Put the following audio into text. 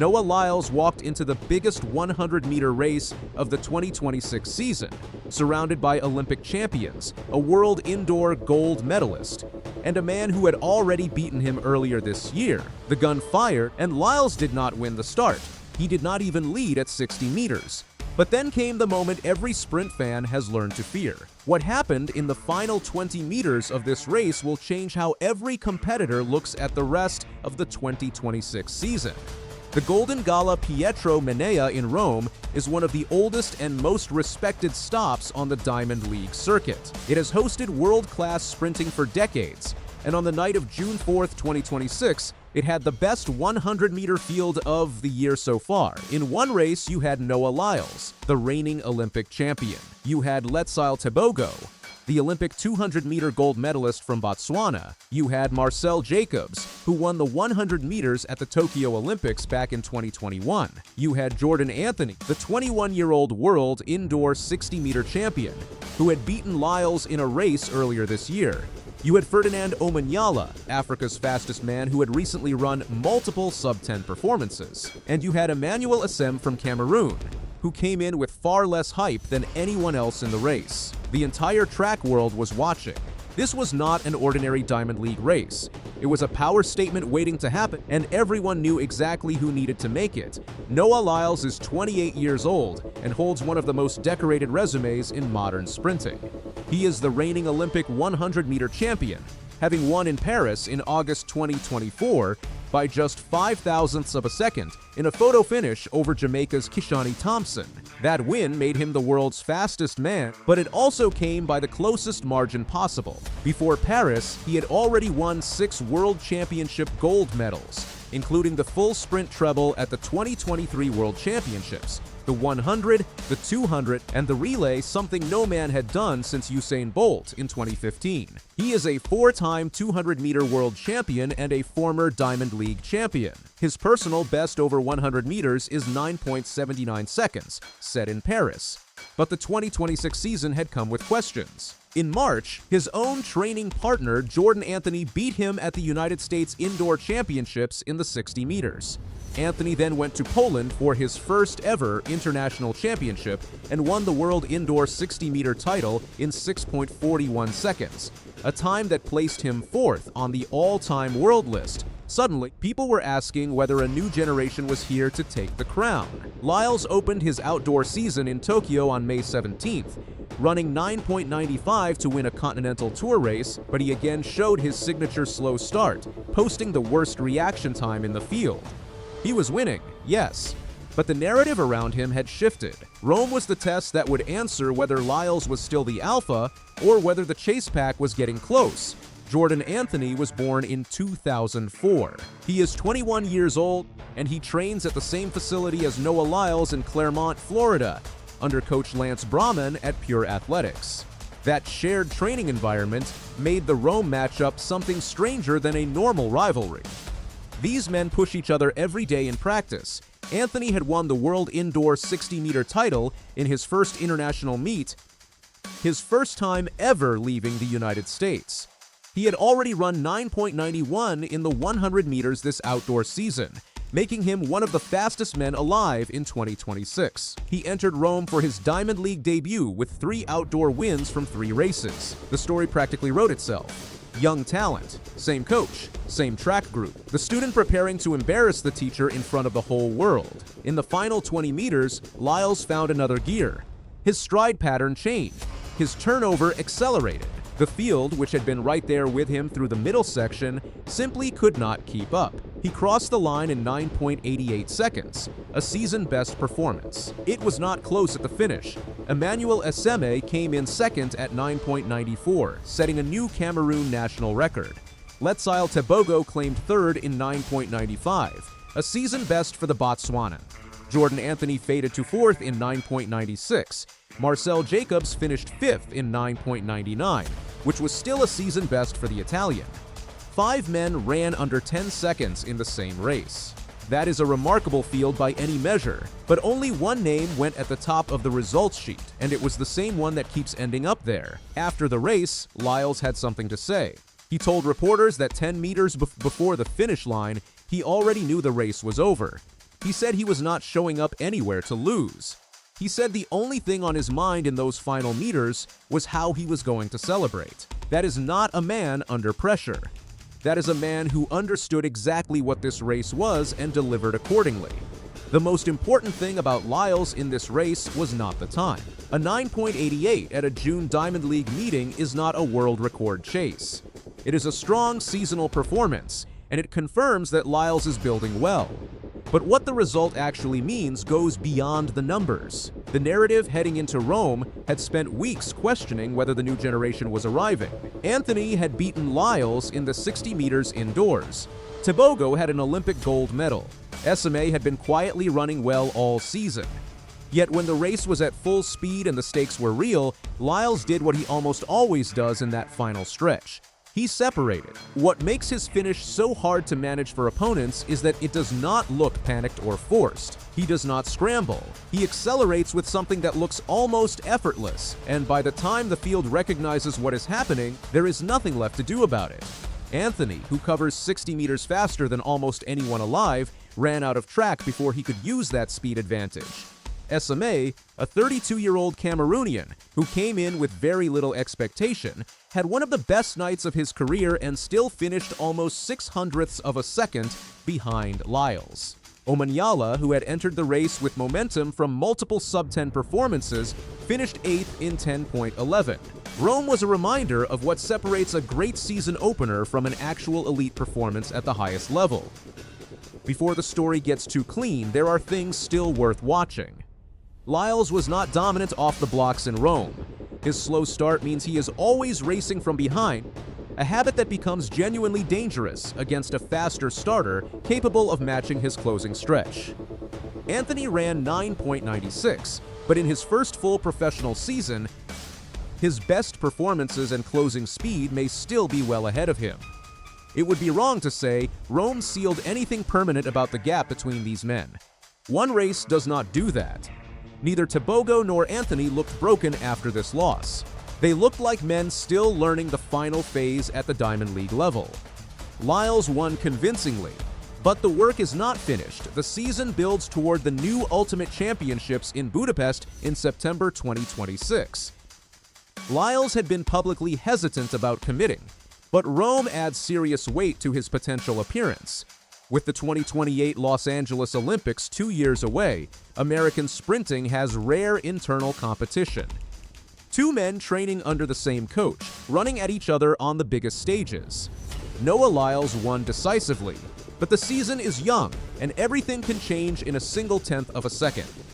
Noah Lyles walked into the biggest 100-meter race of the 2026 season, surrounded by Olympic champions, a world indoor gold medalist, and a man who had already beaten him earlier this year. The gun fired, and Lyles did not win the start. He did not even lead at 60 meters. But then came the moment every sprint fan has learned to fear. What happened in the final 20 meters of this race will change how every competitor looks at the rest of the 2026 season. The Golden Gala Pietro Menea in Rome is one of the oldest and most respected stops on the Diamond League circuit. It has hosted world-class sprinting for decades, and on the night of June 4th, 2026, it had the best 100-meter field of the year so far. In one race, you had Noah Lyles, the reigning Olympic champion. You had Letsile Tebogo, the Olympic 200-meter gold medalist from Botswana. You had Marcell Jacobs, who won the 100 meters at the Tokyo Olympics back in 2021. You had Jordan Anthony, the 21-year-old world indoor 60-meter champion, who had beaten Lyles in a race earlier this year. You had Ferdinand Omanyala, Africa's fastest man who had recently run multiple sub-10 performances. And you had Emmanuel Eseme from Cameroon, who came in with far less hype than anyone else in the race. The entire track world was watching. This was not an ordinary Diamond League race. It was a power statement waiting to happen, and everyone knew exactly who needed to make it. Noah Lyles is 28 years old and holds one of the most decorated resumes in modern sprinting. He is the reigning Olympic 100-meter champion, having won in Paris in August 2024 by just 0.05 of a second in a photo finish over Jamaica's Kishani Thompson. That win made him the world's fastest man, but it also came by the closest margin possible. Before Paris, he had already won 6 World Championship gold medals, including the full sprint treble at the 2023 World Championships, the 100, the 200, and the relay, something no man had done since Usain Bolt in 2015. He is a 4-time 200-meter world champion and a former Diamond League champion. His personal best over 100 meters is 9.79 seconds, set in Paris. But the 2026 season had come with questions. In March, his own training partner, Jordan Anthony, beat him at the United States Indoor Championships in the 60 meters. Anthony then went to Poland for his first ever international championship and won the world indoor 60-meter title in 6.41 seconds, a time that placed him 4th on the all-time world list. Suddenly, people were asking whether a new generation was here to take the crown. Lyles opened his outdoor season in Tokyo on May 17th, running 9.95 to win a Continental Tour race, but he again showed his signature slow start, posting the worst reaction time in the field. He was winning, yes, but the narrative around him had shifted. Rome was the test that would answer whether Lyles was still the alpha or whether the chase pack was getting close. Jordan Anthony was born in 2004. He is 21 years old, and he trains at the same facility as Noah Lyles in Claremont, Florida, under coach Lance Brahman at Pure Athletics. That shared training environment made the Rome matchup something stranger than a normal rivalry. These men push each other every day in practice. Anthony had won the world indoor 60-meter title in his first international meet, his first time ever leaving the United States. He had already run 9.91 in the 100 meters this outdoor season, making him one of the fastest men alive in 2026. He entered Rome for his Diamond League debut with 3 outdoor wins from 3 races. The story practically wrote itself. Young talent, same coach, same track group. The student preparing to embarrass the teacher in front of the whole world. In the final 20 meters, Lyles found another gear. His stride pattern changed. His turnover accelerated. The field, which had been right there with him through the middle section, simply could not keep up. He crossed the line in 9.88 seconds, a season-best performance. It was not close at the finish. Emmanuel Eseme came in second at 9.94, setting a new Cameroon national record. Letsile Tebogo claimed third in 9.95, a season best for the Botswanan. Jordan Anthony faded to 4th in 9.96. Marcell Jacobs finished 5th in 9.99, which was still a season best for the Italian. 5 men ran under 10 seconds in the same race. That is a remarkable field by any measure, but only one name went at the top of the results sheet, and it was the same one that keeps ending up there. After the race, Lyles had something to say. He told reporters that 10 meters before the finish line, he already knew the race was over. He said he was not showing up anywhere to lose. He said the only thing on his mind in those final meters was how he was going to celebrate. That is not a man under pressure. That is a man who understood exactly what this race was and delivered accordingly. The most important thing about Lyles in this race was not the time. A 9.88 at a June Diamond League meeting is not a world record chase. It is a strong seasonal performance, and it confirms that Lyles is building well. But what the result actually means goes beyond the numbers. The narrative heading into Rome had spent weeks questioning whether the new generation was arriving. Anthony had beaten Lyles in the 60 meters indoors. Tebogo had an Olympic gold medal. Eseme had been quietly running well all season. Yet when the race was at full speed and the stakes were real, Lyles did what he almost always does in that final stretch. He separated. What makes his finish so hard to manage for opponents is that it does not look panicked or forced. He does not scramble. He accelerates with something that looks almost effortless, and by the time the field recognizes what is happening, there is nothing left to do about it. Anthony, who covers 60 meters faster than almost anyone alive, ran out of track before he could use that speed advantage. Eseme, a 32-year-old Cameroonian who came in with very little expectation, had one of the best nights of his career and still finished almost 0.06 of a second behind Lyles. Omanyala, who had entered the race with momentum from multiple sub-10 performances, finished 8th in 10.11. Rome was a reminder of what separates a great season opener from an actual elite performance at the highest level. Before the story gets too clean, there are things still worth watching. Lyles was not dominant off the blocks in Rome. His slow start means he is always racing from behind, a habit that becomes genuinely dangerous against a faster starter capable of matching his closing stretch. Anthony ran 9.96, but in his first full professional season, his best performances and closing speed may still be well ahead of him. It would be wrong to say Rome sealed anything permanent about the gap between these men. One race does not do that. Neither Tebogo nor Anthony looked broken after this loss. They looked like men still learning the final phase at the Diamond League level. Lyles won convincingly, but the work is not finished. The season builds toward the new Ultimate Championships in Budapest in September 2026. Lyles had been publicly hesitant about committing, but Rome adds serious weight to his potential appearance. With the 2028 Los Angeles Olympics 2 years away, American sprinting has rare internal competition. Two men training under the same coach, running at each other on the biggest stages. Noah Lyles won decisively, but the season is young and everything can change in a single tenth of a second.